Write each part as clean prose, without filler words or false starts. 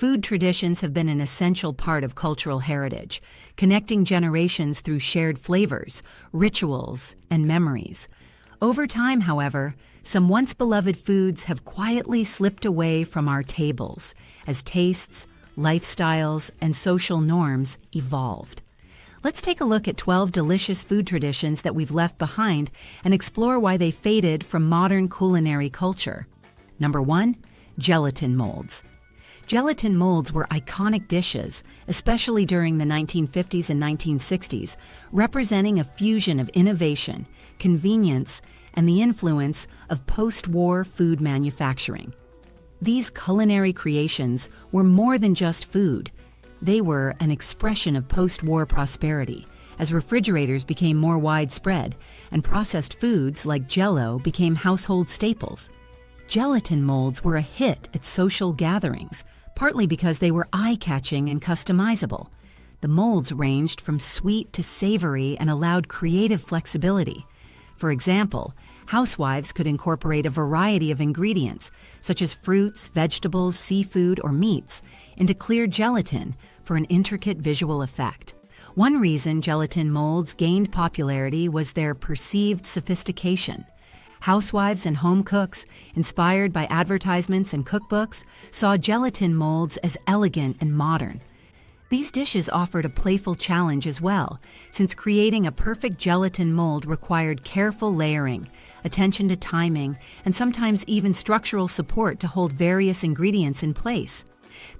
food traditions have been an essential part of cultural heritage, connecting generations through shared flavors, rituals, and memories. Over time, however, some once-beloved foods have quietly slipped away from our tables as tastes, lifestyles, and social norms evolved. Let's take a look at 12 delicious food traditions that we've left behind and explore why they faded from modern culinary culture. Number 1. Gelatin molds. Gelatin molds were iconic dishes, especially during the 1950s and 1960s, representing a fusion of innovation, convenience, and the influence of post-war food manufacturing. These culinary creations were more than just food. They were an expression of post-war prosperity, as refrigerators became more widespread and processed foods like Jell-O became household staples. Gelatin molds were a hit at social gatherings, partly because they were eye-catching and customizable. The molds ranged from sweet to savory and allowed creative flexibility. For example, housewives could incorporate a variety of ingredients, such as fruits, vegetables, seafood, or meats, into clear gelatin for an intricate visual effect. One reason gelatin molds gained popularity was their perceived sophistication. Housewives and home cooks, inspired by advertisements and cookbooks, saw gelatin molds as elegant and modern. These dishes offered a playful challenge as well, since creating a perfect gelatin mold required careful layering, attention to timing, and sometimes even structural support to hold various ingredients in place.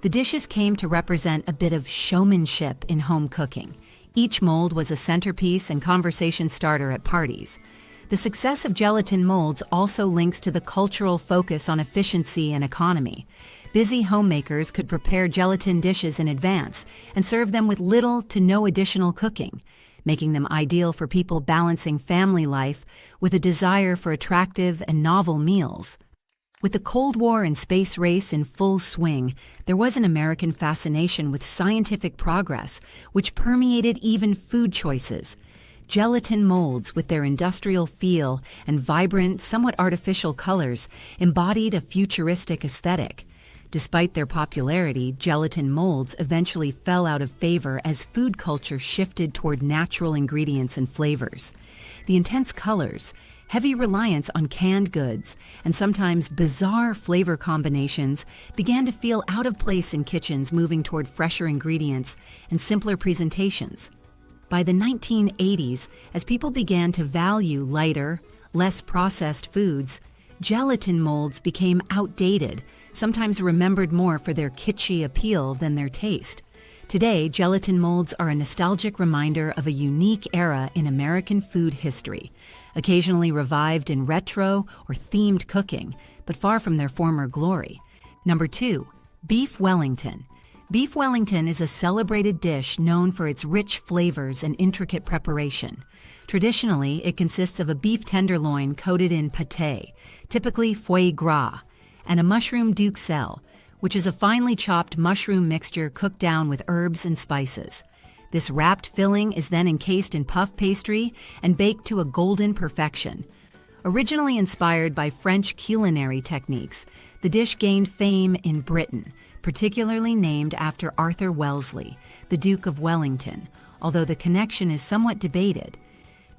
The dishes came to represent a bit of showmanship in home cooking. Each mold was a centerpiece and conversation starter at parties. The success of gelatin molds also links to the cultural focus on efficiency and economy. Busy homemakers could prepare gelatin dishes in advance and serve them with little to no additional cooking, making them ideal for people balancing family life with a desire for attractive and novel meals. With the Cold War and space race in full swing, there was an American fascination with scientific progress, which permeated even food choices. Gelatin molds, with their industrial feel and vibrant, somewhat artificial colors, embodied a futuristic aesthetic. Despite their popularity, gelatin molds eventually fell out of favor as food culture shifted toward natural ingredients and flavors. The intense colors, heavy reliance on canned goods, and sometimes bizarre flavor combinations began to feel out of place in kitchens moving toward fresher ingredients and simpler presentations. By the 1980s, as people began to value lighter, less processed foods, gelatin molds became outdated, sometimes remembered more for their kitschy appeal than their taste. Today, gelatin molds are a nostalgic reminder of a unique era in American food history, occasionally revived in retro or themed cooking, but far from their former glory. Number 2. Beef Wellington. Beef Wellington is a celebrated dish known for its rich flavors and intricate preparation. Traditionally, it consists of a beef tenderloin coated in pâté, typically foie gras, and a mushroom duxelle, which is a finely chopped mushroom mixture cooked down with herbs and spices. This wrapped filling is then encased in puff pastry and baked to a golden perfection. Originally inspired by French culinary techniques, the dish gained fame in Britain, particularly named after Arthur Wellesley, the Duke of Wellington, although the connection is somewhat debated.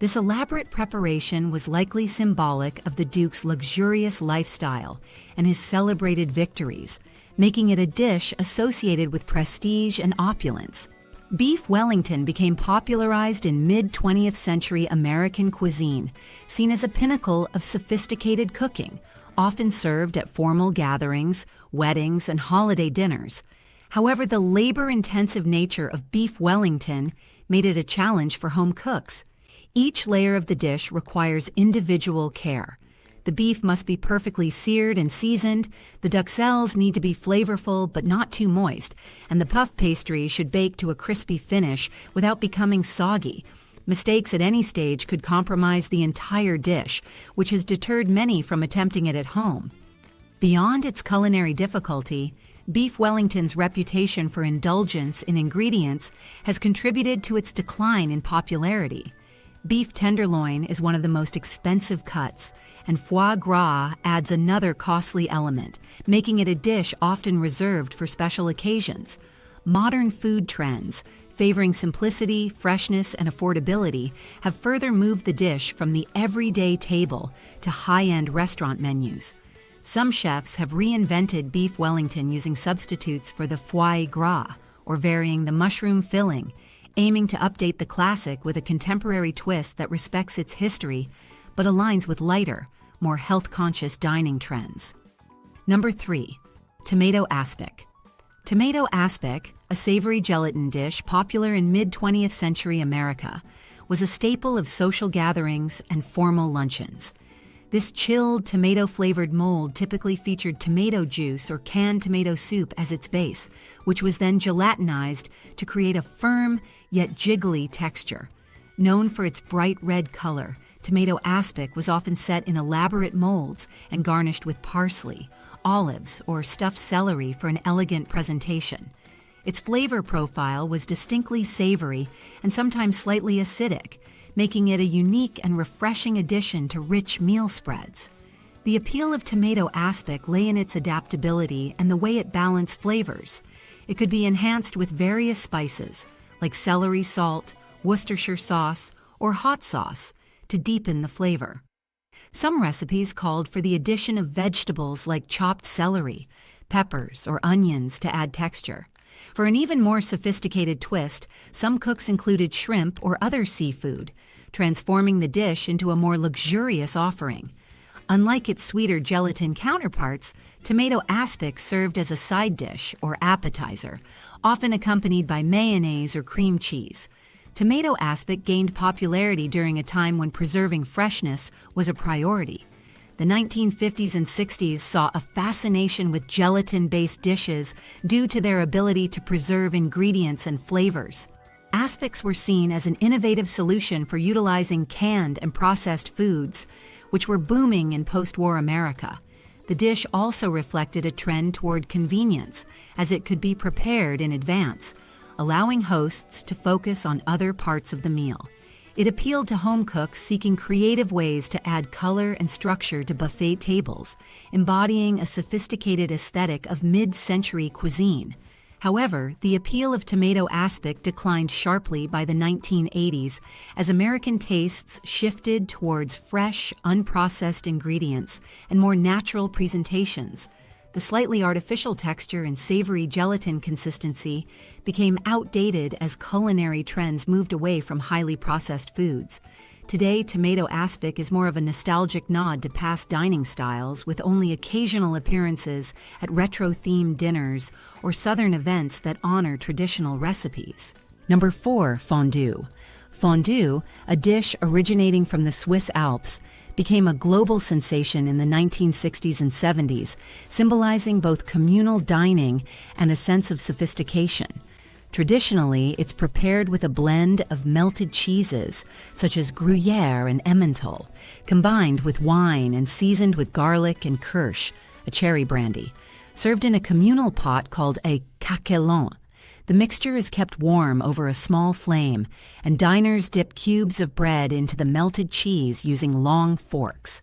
This elaborate preparation was likely symbolic of the Duke's luxurious lifestyle and his celebrated victories, making it a dish associated with prestige and opulence. Beef Wellington became popularized in mid-20th century American cuisine, seen as a pinnacle of sophisticated cooking, often served at formal gatherings, weddings, and holiday dinners. However, the labor-intensive nature of beef Wellington made it a challenge for home cooks. Each layer of the dish requires individual care. The beef must be perfectly seared and seasoned, the duxelles need to be flavorful but not too moist, and the puff pastry should bake to a crispy finish without becoming soggy. Mistakes at any stage could compromise the entire dish, which has deterred many from attempting it at home. Beyond its culinary difficulty, beef Wellington's reputation for indulgence in ingredients has contributed to its decline in popularity. Beef tenderloin is one of the most expensive cuts, and foie gras adds another costly element, making it a dish often reserved for special occasions. Modern food trends, favoring simplicity, freshness, and affordability, have further moved the dish from the everyday table to high-end restaurant menus. Some chefs have reinvented beef Wellington using substitutes for the foie gras, or varying the mushroom filling, aiming to update the classic with a contemporary twist that respects its history, but aligns with lighter, more health-conscious dining trends. Number 3. Tomato Aspic. Tomato aspic, a savory gelatin dish popular in mid-20th century America, was a staple of social gatherings and formal luncheons. This chilled, tomato-flavored mold typically featured tomato juice or canned tomato soup as its base, which was then gelatinized to create a firm yet jiggly texture. Known for its bright red color, tomato aspic was often set in elaborate molds and garnished with parsley, olives, or stuffed celery for an elegant presentation. Its flavor profile was distinctly savory and sometimes slightly acidic, making it a unique and refreshing addition to rich meal spreads. The appeal of tomato aspic lay in its adaptability and the way it balanced flavors. It could be enhanced with various spices, like celery salt, Worcestershire sauce, or hot sauce, to deepen the flavor. Some recipes called for the addition of vegetables like chopped celery, peppers, or onions to add texture. For an even more sophisticated twist, some cooks included shrimp or other seafood, transforming the dish into a more luxurious offering. Unlike its sweeter gelatin counterparts, tomato aspic served as a side dish or appetizer, often accompanied by mayonnaise or cream cheese. Tomato aspic gained popularity during a time when preserving freshness was a priority. The 1950s and 60s saw a fascination with gelatin-based dishes due to their ability to preserve ingredients and flavors. Aspics were seen as an innovative solution for utilizing canned and processed foods, which were booming in post-war America. The dish also reflected a trend toward convenience, as it could be prepared in advance, allowing hosts to focus on other parts of the meal. It appealed to home cooks seeking creative ways to add color and structure to buffet tables, embodying a sophisticated aesthetic of mid-century cuisine. However, the appeal of tomato aspic declined sharply by the 1980s as American tastes shifted towards fresh, unprocessed ingredients and more natural presentations. The slightly artificial texture and savory gelatin consistency became outdated as culinary trends moved away from highly processed foods. Today, tomato aspic is more of a nostalgic nod to past dining styles, with only occasional appearances at retro-themed dinners or southern events that honor traditional recipes. Number 4. Fondue. Fondue, a dish originating from the Swiss Alps, became a global sensation in the 1960s and 70s, symbolizing both communal dining and a sense of sophistication. Traditionally, it's prepared with a blend of melted cheeses, such as Gruyere and Emmental, combined with wine and seasoned with garlic and kirsch, a cherry brandy, served in a communal pot called a caquelon. The mixture is kept warm over a small flame, and diners dip cubes of bread into the melted cheese using long forks.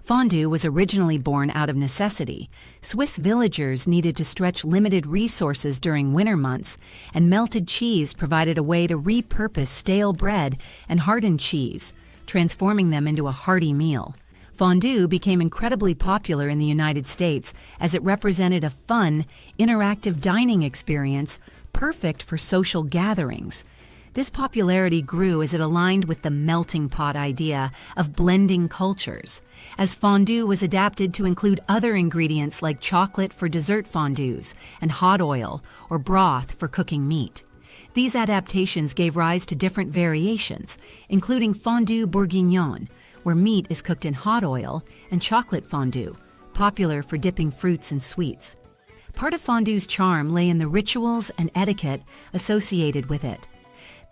Fondue was originally born out of necessity. Swiss villagers needed to stretch limited resources during winter months, and melted cheese provided a way to repurpose stale bread and hardened cheese, transforming them into a hearty meal. Fondue became incredibly popular in the United States as it represented a fun, interactive dining experience perfect for social gatherings. This popularity grew as it aligned with the melting pot idea of blending cultures, as fondue was adapted to include other ingredients like chocolate for dessert fondues and hot oil or broth for cooking meat. These adaptations gave rise to different variations, including fondue bourguignon, where meat is cooked in hot oil, and chocolate fondue, popular for dipping fruits and sweets. Part of fondue's charm lay in the rituals and etiquette associated with it.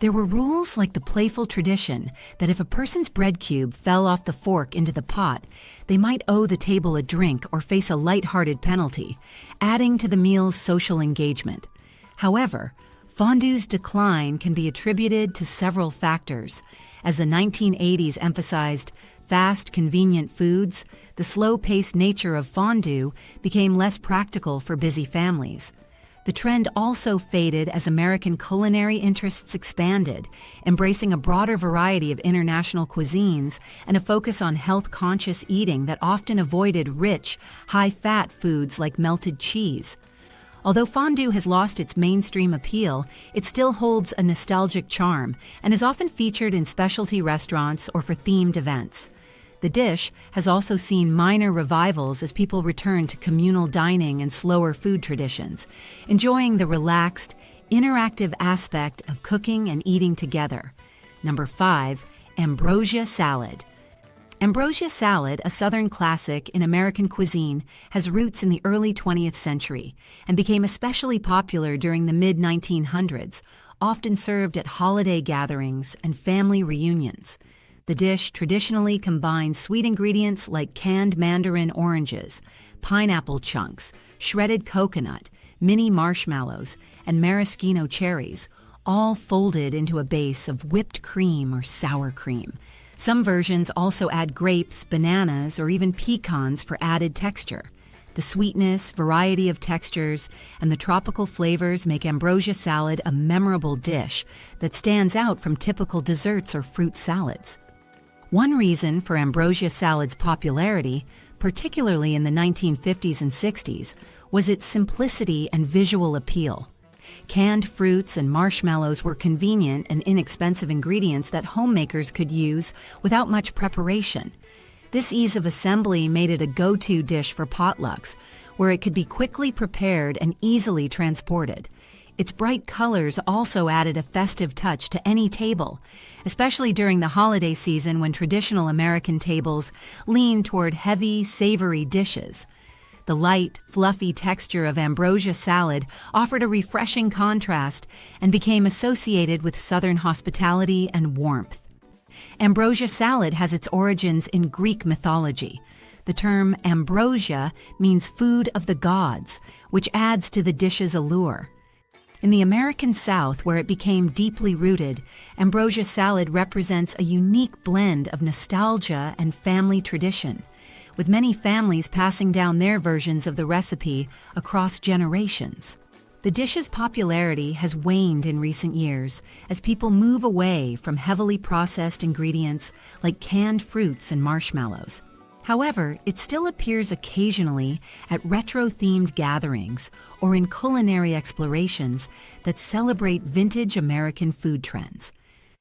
There were rules like the playful tradition that if a person's bread cube fell off the fork into the pot, they might owe the table a drink or face a light-hearted penalty, adding to the meal's social engagement. However, fondue's decline can be attributed to several factors, As the 1980s emphasized fast, convenient foods, the slow-paced nature of fondue became less practical for busy families. The trend also faded as American culinary interests expanded, embracing a broader variety of international cuisines and a focus on health-conscious eating that often avoided rich, high-fat foods like melted cheese. Although fondue has lost its mainstream appeal, it still holds a nostalgic charm and is often featured in specialty restaurants or for themed events. The dish has also seen minor revivals as people return to communal dining and slower food traditions, enjoying the relaxed, interactive aspect of cooking and eating together. Number 5, Ambrosia Salad. Ambrosia Salad, a Southern classic in American cuisine, has roots in the early 20th century and became especially popular during the mid-1900s, often served at holiday gatherings and family reunions. The dish traditionally combines sweet ingredients like canned mandarin oranges, pineapple chunks, shredded coconut, mini marshmallows, and maraschino cherries, all folded into a base of whipped cream or sour cream. Some versions also add grapes, bananas, or even pecans for added texture. The sweetness, variety of textures, and the tropical flavors make ambrosia salad a memorable dish that stands out from typical desserts or fruit salads. One reason for ambrosia salad's popularity, particularly in the 1950s and 60s, was its simplicity and visual appeal. Canned fruits and marshmallows were convenient and inexpensive ingredients that homemakers could use without much preparation. This ease of assembly made it a go-to dish for potlucks, where it could be quickly prepared and easily transported. Its bright colors also added a festive touch to any table, especially during the holiday season when traditional American tables lean toward heavy, savory dishes. The light, fluffy texture of ambrosia salad offered a refreshing contrast and became associated with Southern hospitality and warmth. Ambrosia salad has its origins in Greek mythology. The term ambrosia means food of the gods, which adds to the dish's allure. In the American South, where it became deeply rooted, ambrosia salad represents a unique blend of nostalgia and family tradition, with many families passing down their versions of the recipe across generations. The dish's popularity has waned in recent years as people move away from heavily processed ingredients like canned fruits and marshmallows. However, it still appears occasionally at retro-themed gatherings or in culinary explorations that celebrate vintage American food trends.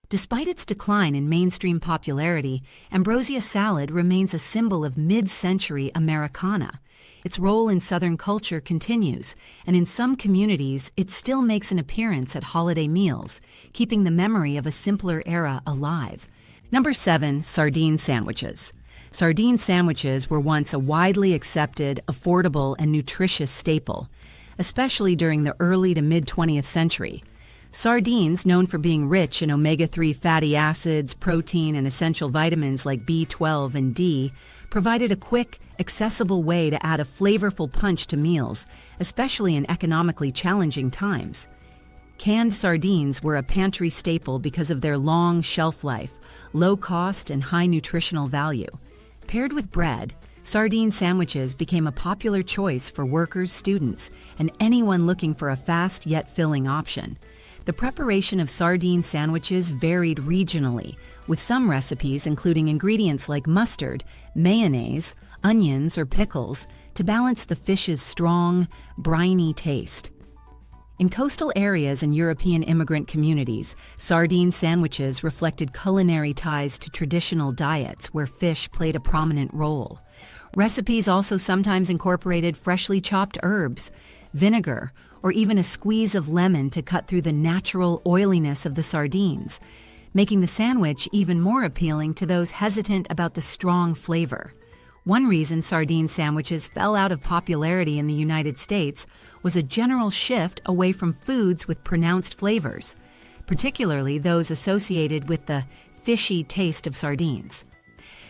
Despite its decline in mainstream popularity, ambrosia salad remains a symbol of mid-century Americana. Its role in Southern culture continues, and in some communities, it still makes an appearance at holiday meals, keeping the memory of a simpler era alive. Number 7, Sardine Sandwiches. Sardine sandwiches were once a widely accepted, affordable, and nutritious staple, especially during the early to mid-20th century. Sardines, known for being rich in omega-3 fatty acids, protein, and essential vitamins like B12 and D, provided a quick, accessible way to add a flavorful punch to meals, especially in economically challenging times. Canned sardines were a pantry staple because of their long shelf life, low cost, and high nutritional value. Paired with bread, sardine sandwiches became a popular choice for workers, students, and anyone looking for a fast yet filling option. The preparation of sardine sandwiches varied regionally, with some recipes including ingredients like mustard, mayonnaise, onions, or pickles to balance the fish's strong, briny taste. In coastal areas and European immigrant communities, sardine sandwiches reflected culinary ties to traditional diets where fish played a prominent role. Recipes also sometimes incorporated freshly chopped herbs, vinegar, or even a squeeze of lemon to cut through the natural oiliness of the sardines, making the sandwich even more appealing to those hesitant about the strong flavor. One reason sardine sandwiches fell out of popularity in the United States was a general shift away from foods with pronounced flavors, particularly those associated with the fishy taste of sardines.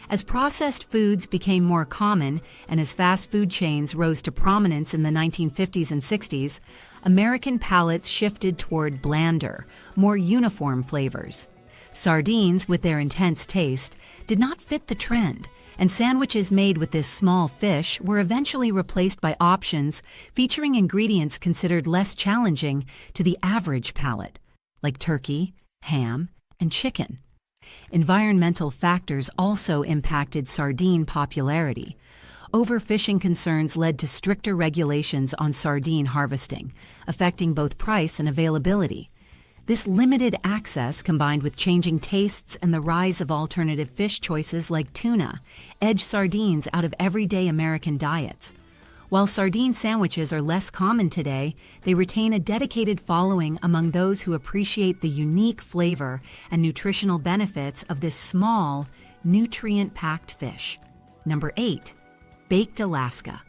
As processed foods became more common and as fast food chains rose to prominence in the 1950s and 60s, American palates shifted toward blander, more uniform flavors. Sardines, with their intense taste, did not fit the trend, and sandwiches made with this small fish were eventually replaced by options featuring ingredients considered less challenging to the average palate, like turkey, ham, and chicken. Environmental factors also impacted sardine popularity. Overfishing concerns led to stricter regulations on sardine harvesting, affecting both price and availability. This limited access, combined with changing tastes and the rise of alternative fish choices like tuna, edged sardines out of everyday American diets. While sardine sandwiches are less common today, they retain a dedicated following among those who appreciate the unique flavor and nutritional benefits of this small, nutrient-packed fish. Number 8. Baked Alaska.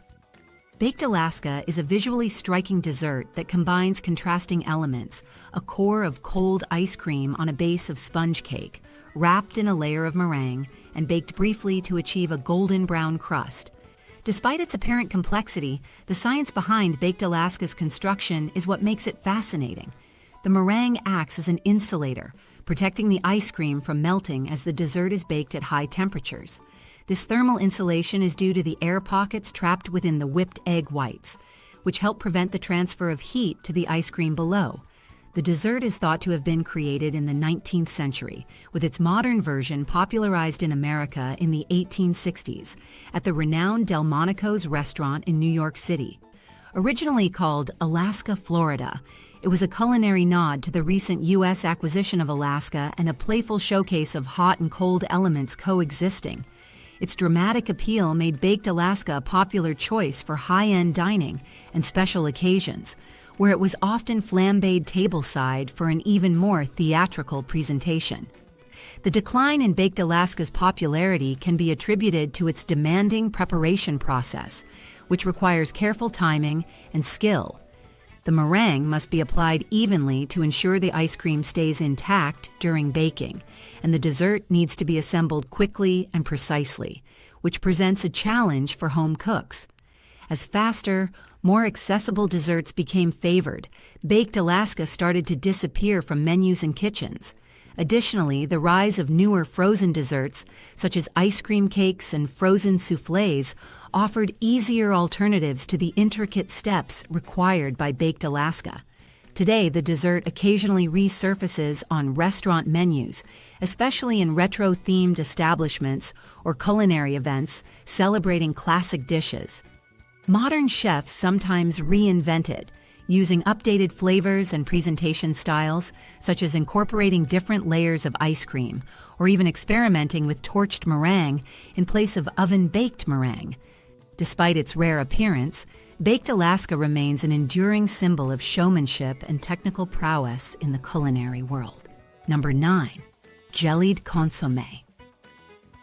Baked Alaska is a visually striking dessert that combines contrasting elements, a core of cold ice cream on a base of sponge cake, wrapped in a layer of meringue, and baked briefly to achieve a golden brown crust. Despite its apparent complexity, the science behind Baked Alaska's construction is what makes it fascinating. The meringue acts as an insulator, protecting the ice cream from melting as the dessert is baked at high temperatures. This thermal insulation is due to the air pockets trapped within the whipped egg whites, which help prevent the transfer of heat to the ice cream below. The dessert is thought to have been created in the 19th century, with its modern version popularized in America in the 1860s at the renowned Delmonico's restaurant in New York City. Originally called Alaska, Florida, it was a culinary nod to the recent U.S. acquisition of Alaska and a playful showcase of hot and cold elements coexisting. Its dramatic appeal made Baked Alaska a popular choice for high-end dining and special occasions, where it was often flambéed tableside for an even more theatrical presentation. The decline in Baked Alaska's popularity can be attributed to its demanding preparation process, which requires careful timing and skill. The meringue must be applied evenly to ensure the ice cream stays intact during baking, and the dessert needs to be assembled quickly and precisely, which presents a challenge for home cooks. As faster, more accessible desserts became favored, Baked Alaska started to disappear from menus and kitchens. Additionally, the rise of newer frozen desserts, such as ice cream cakes and frozen soufflés, offered easier alternatives to the intricate steps required by Baked Alaska. Today, the dessert occasionally resurfaces on restaurant menus, especially in retro-themed establishments or culinary events celebrating classic dishes. Modern chefs sometimes reinvent it, using updated flavors and presentation styles, such as incorporating different layers of ice cream, or even experimenting with torched meringue in place of oven-baked meringue. Despite its rare appearance, Baked Alaska remains an enduring symbol of showmanship and technical prowess in the culinary world. Number 9. Jellied Consome.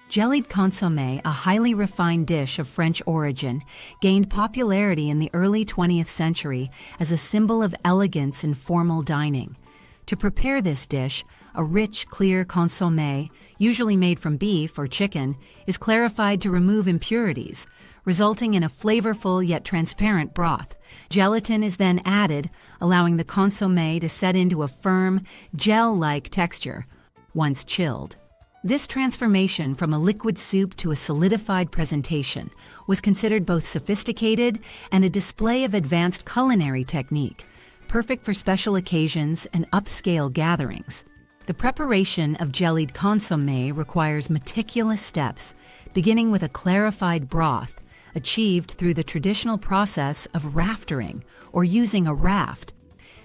Jellied Consome, a highly refined dish of French origin, gained popularity in the early 20th century as a symbol of elegance in formal dining. To prepare this dish, a rich, clear consommé, usually made from beef or chicken, is clarified to remove impurities, resulting in a flavorful yet transparent broth. Gelatin is then added, allowing the consommé to set into a firm, gel-like texture once chilled. This transformation from a liquid soup to a solidified presentation was considered both sophisticated and a display of advanced culinary technique, perfect for special occasions and upscale gatherings. The preparation of jellied consommé requires meticulous steps, beginning with a clarified broth, achieved through the traditional process of raftering, or using a raft.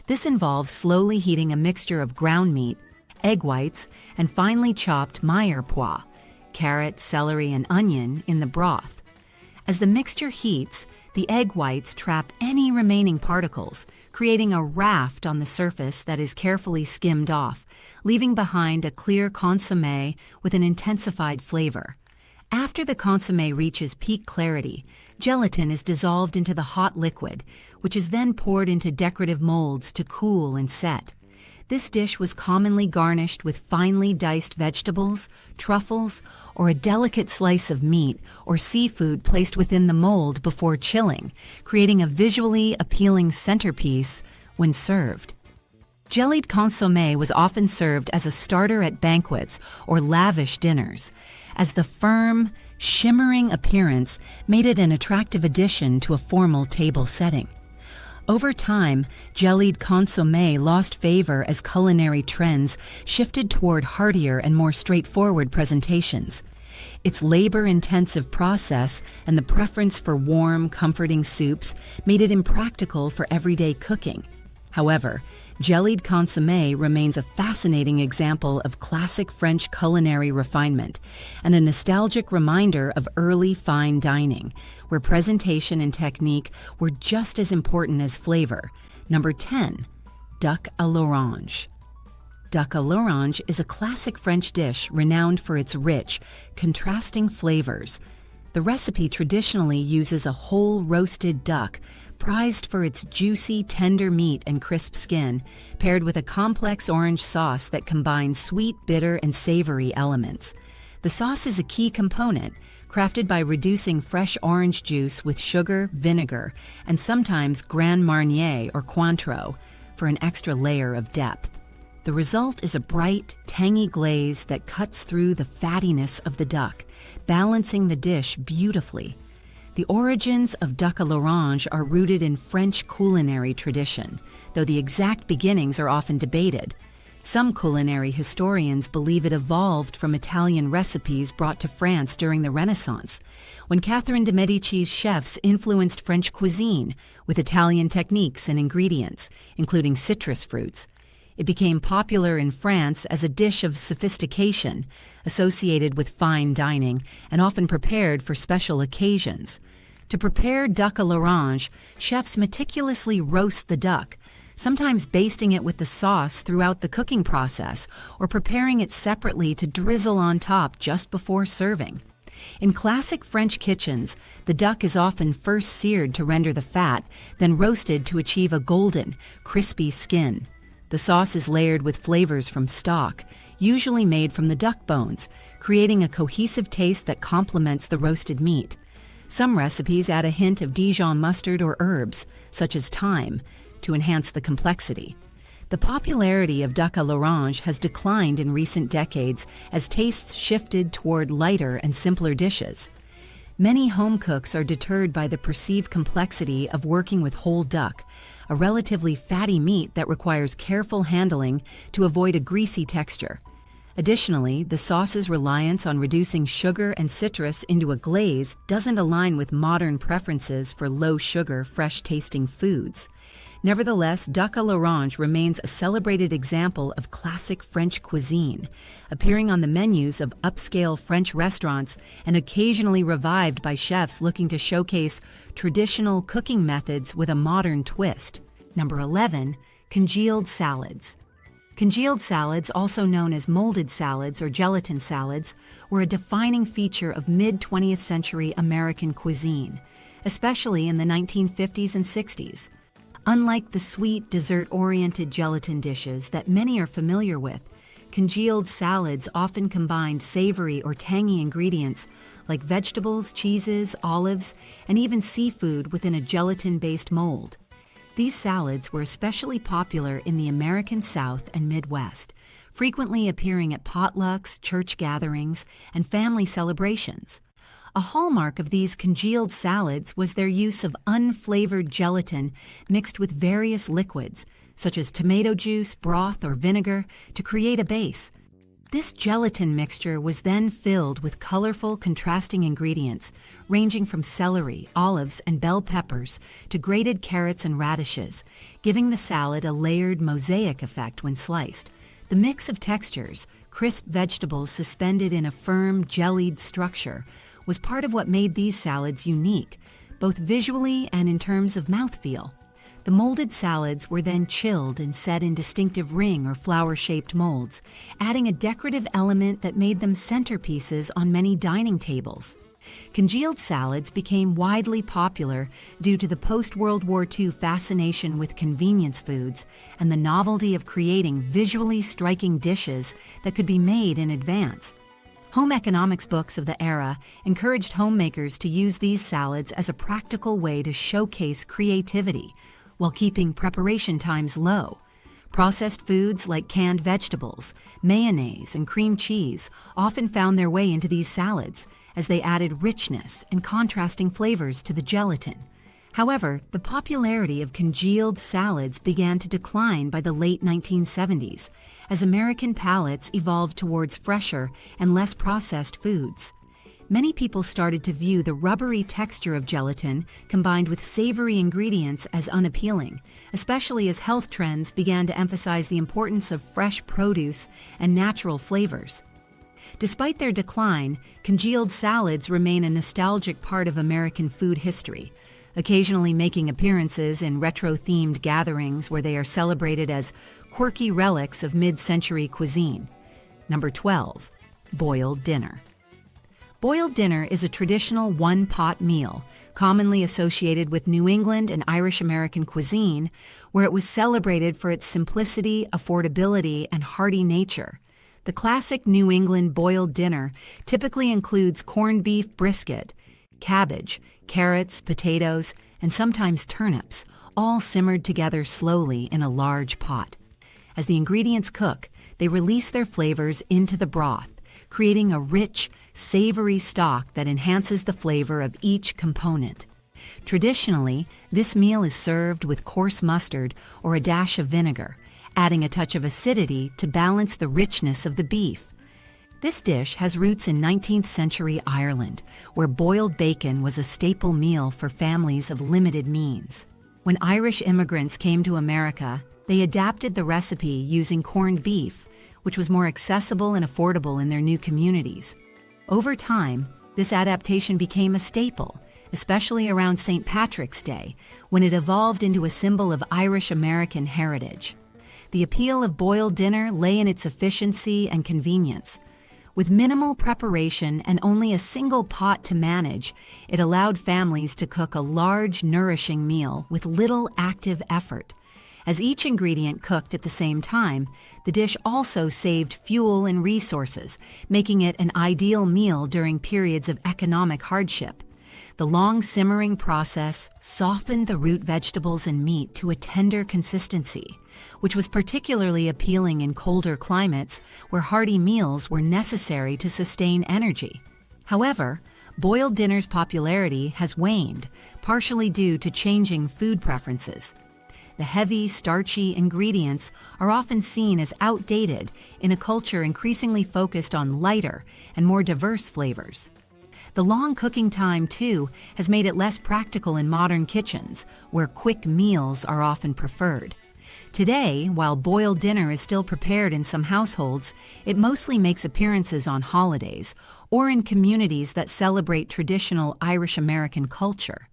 This involves slowly heating a mixture of ground meat, egg whites, and finely chopped mirepoix, carrot, celery, and onion in the broth. As the mixture heats, the egg whites trap any remaining particles, creating a raft on the surface that is carefully skimmed off, leaving behind a clear consommé with an intensified flavor. After the consommé reaches peak clarity, gelatin is dissolved into the hot liquid, which is then poured into decorative molds to cool and set. This dish was commonly garnished with finely diced vegetables, truffles, or a delicate slice of meat or seafood placed within the mold before chilling, creating a visually appealing centerpiece when served. Jellied Consome was often served as a starter at banquets or lavish dinners, as the firm, shimmering appearance made it an attractive addition to a formal table setting. Over time, Jellied Consome lost favor as culinary trends shifted toward heartier and more straightforward presentations. Its labor-intensive process and the preference for warm, comforting soups made it impractical for everyday cooking. However, Jellied Consome remains a fascinating example of classic French culinary refinement and a nostalgic reminder of early fine dining, where presentation and technique were just as important as flavor. Number 10. Duck à l'Orange. Duck à l'Orange is a classic French dish renowned for its rich, contrasting flavors. The recipe traditionally uses a whole roasted duck, prized for its juicy, tender meat and crisp skin, paired with a complex orange sauce that combines sweet, bitter, and savory elements. The sauce is a key component, crafted by reducing fresh orange juice with sugar, vinegar, and sometimes Grand Marnier or Cointreau for an extra layer of depth. The result is a bright, tangy glaze that cuts through the fattiness of the duck, balancing the dish beautifully. The origins of duck à l'Orange are rooted in French culinary tradition, though the exact beginnings are often debated. Some culinary historians believe it evolved from Italian recipes brought to France during the Renaissance, when Catherine de' Medici's chefs influenced French cuisine with Italian techniques and ingredients, including citrus fruits. It became popular in France as a dish of sophistication, associated with fine dining and often prepared for special occasions. To prepare duck à l'Orange, chefs meticulously roast the duck, sometimes basting it with the sauce throughout the cooking process or preparing it separately to drizzle on top just before serving. In classic French kitchens, the duck is often first seared to render the fat, then roasted to achieve a golden, crispy skin. The sauce is layered with flavors from stock, usually made from the duck bones, creating a cohesive taste that complements the roasted meat. Some recipes add a hint of Dijon mustard or herbs, such as thyme, to enhance the complexity. The popularity of duck à l'Orange has declined in recent decades as tastes shifted toward lighter and simpler dishes. Many home cooks are deterred by the perceived complexity of working with whole duck, a relatively fatty meat that requires careful handling to avoid a greasy texture. Additionally, the sauce's reliance on reducing sugar and citrus into a glaze doesn't align with modern preferences for low-sugar, fresh-tasting foods. Nevertheless, duck à l'Orange remains a celebrated example of classic French cuisine, appearing on the menus of upscale French restaurants and occasionally revived by chefs looking to showcase traditional cooking methods with a modern twist. Number 11. Congealed salads. Congealed salads, also known as molded salads or gelatin salads, were a defining feature of mid-20th century American cuisine, especially in the 1950s and 60s. Unlike the sweet, dessert-oriented gelatin dishes that many are familiar with, congealed salads often combined savory or tangy ingredients like vegetables, cheeses, olives, and even seafood within a gelatin-based mold. These salads were especially popular in the American South and Midwest, frequently appearing at potlucks, church gatherings, and family celebrations. A hallmark of these congealed salads was their use of unflavored gelatin mixed with various liquids, such as tomato juice, broth, or vinegar, to create a base. This gelatin mixture was then filled with colorful, contrasting ingredients, ranging from celery, olives, and bell peppers to grated carrots and radishes, giving the salad a layered mosaic effect when sliced. The mix of textures, crisp vegetables suspended in a firm, jellied structure, was part of what made these salads unique, both visually and in terms of mouthfeel. The molded salads were then chilled and set in distinctive ring or flower-shaped molds, adding a decorative element that made them centerpieces on many dining tables. Congealed salads became widely popular due to the post-World War II fascination with convenience foods and the novelty of creating visually striking dishes that could be made in advance. Home economics books of the era encouraged homemakers to use these salads as a practical way to showcase creativity, while keeping preparation times low. Processed foods like canned vegetables, mayonnaise, and cream cheese often found their way into these salads as they added richness and contrasting flavors to the gelatin. However, the popularity of congealed salads began to decline by the late 1970s as American palates evolved towards fresher and less processed foods. Many people started to view the rubbery texture of gelatin combined with savory ingredients as unappealing, especially as health trends began to emphasize the importance of fresh produce and natural flavors. Despite their decline, congealed salads remain a nostalgic part of American food history, occasionally making appearances in retro-themed gatherings where they are celebrated as quirky relics of mid-century cuisine. Number 12. Boiled dinner. Boiled dinner is a traditional one-pot meal, commonly associated with New England and Irish American cuisine, where it was celebrated for its simplicity, affordability, and hearty nature. The classic New England boiled dinner typically includes corned beef brisket, cabbage, carrots, potatoes, and sometimes turnips, all simmered together slowly in a large pot. As the ingredients cook, they release their flavors into the broth, creating a rich, savory stock that enhances the flavor of each component. Traditionally, this meal is served with coarse mustard or a dash of vinegar, adding a touch of acidity to balance the richness of the beef. This dish has roots in 19th century Ireland, where boiled bacon was a staple meal for families of limited means. When Irish immigrants came to America, they adapted the recipe using corned beef, which was more accessible and affordable in their new communities. Over time, this adaptation became a staple, especially around St. Patrick's Day, when it evolved into a symbol of Irish American heritage. The appeal of boiled dinner lay in its efficiency and convenience. With minimal preparation and only a single pot to manage, it allowed families to cook a large, nourishing meal with little active effort. As each ingredient cooked at the same time, the dish also saved fuel and resources, making it an ideal meal during periods of economic hardship. The long simmering process softened the root vegetables and meat to a tender consistency, which was particularly appealing in colder climates where hearty meals were necessary to sustain energy. However, boiled dinner's popularity has waned, partially due to changing food preferences. The heavy, starchy ingredients are often seen as outdated in a culture increasingly focused on lighter and more diverse flavors. The long cooking time, too, has made it less practical in modern kitchens, where quick meals are often preferred. Today, while boiled dinner is still prepared in some households, it mostly makes appearances on holidays or in communities that celebrate traditional Irish American culture.